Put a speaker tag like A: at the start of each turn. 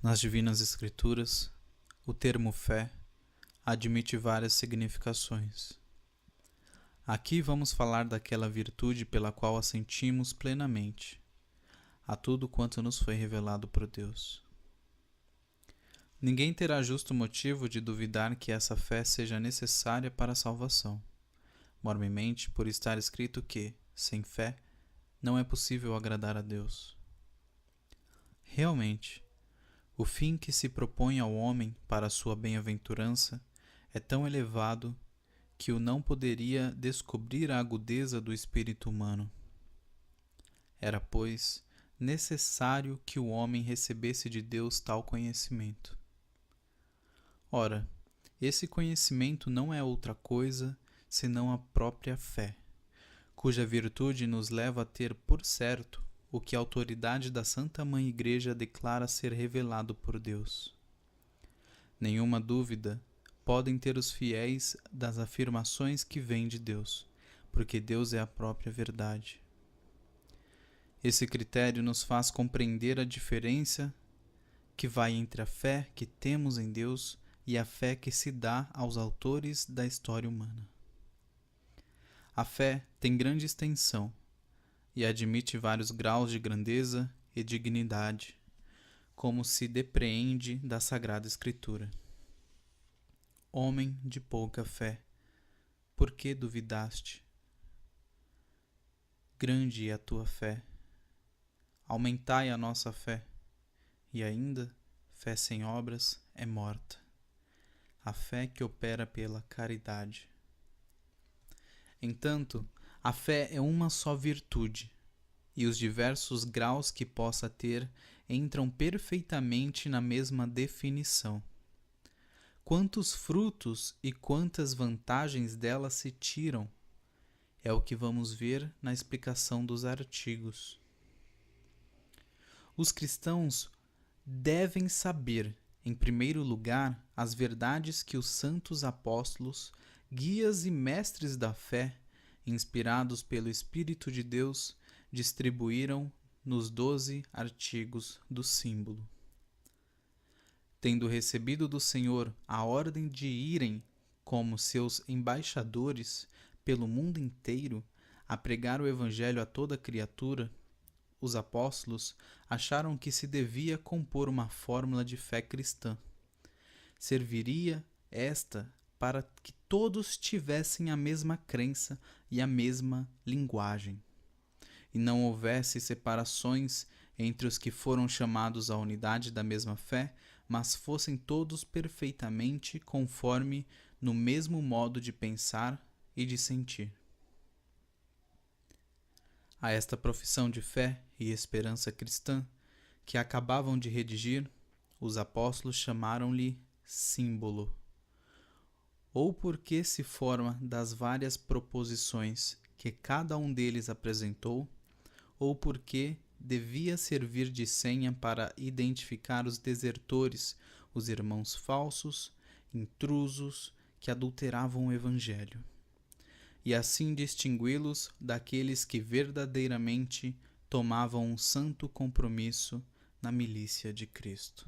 A: Nas Divinas Escrituras, o termo fé admite várias significações. Aqui vamos falar daquela virtude pela qual assentimos plenamente a tudo quanto nos foi revelado por Deus. Ninguém terá justo motivo de duvidar que essa fé seja necessária para a salvação, mormemente por estar escrito que, sem fé, não é possível agradar a Deus. Realmente, o fim que se propõe ao homem para a sua bem-aventurança é tão elevado que o não poderia descobrir a agudeza do espírito humano. Era, pois, necessário que o homem recebesse de Deus tal conhecimento. Ora, esse conhecimento não é outra coisa senão a própria fé, cuja virtude nos leva a ter por certo o que a autoridade da Santa Mãe Igreja declara ser revelado por Deus. Nenhuma dúvida podem ter os fiéis das afirmações que vêm de Deus, porque Deus é a própria verdade. Esse critério nos faz compreender a diferença que vai entre a fé que temos em Deus e a fé que se dá aos autores da história humana. A fé tem grande extensão e admite vários graus de grandeza e dignidade, como se depreende da Sagrada Escritura. Homem de pouca fé, por que duvidaste? Grande é a tua fé. Aumentai a nossa fé. E ainda, fé sem obras é morta. A fé que opera pela caridade. Entanto, a fé é uma só virtude, e os diversos graus que possa ter entram perfeitamente na mesma definição. Quantos frutos e quantas vantagens dela se tiram é o que vamos ver na explicação dos artigos. Os cristãos devem saber, em primeiro lugar, as verdades que os santos apóstolos, guias e mestres da fé, inspirados pelo Espírito de Deus, distribuíram nos 12 artigos do símbolo. Tendo recebido do Senhor a ordem de irem como seus embaixadores pelo mundo inteiro a pregar o Evangelho a toda criatura, os apóstolos acharam que se devia compor uma fórmula de fé cristã. Serviria esta para que todos tivessem a mesma crença e a mesma linguagem, e não houvesse separações entre os que foram chamados à unidade da mesma fé, mas fossem todos perfeitamente conforme no mesmo modo de pensar e de sentir. A esta profissão de fé e esperança cristã, que acabavam de redigir, os apóstolos chamaram-lhe símbolo, ou porque se forma das várias proposições que cada um deles apresentou, ou porque devia servir de senha para identificar os desertores, os irmãos falsos, intrusos, que adulteravam o Evangelho, e assim distingui-los daqueles que verdadeiramente tomavam um santo compromisso na milícia de Cristo.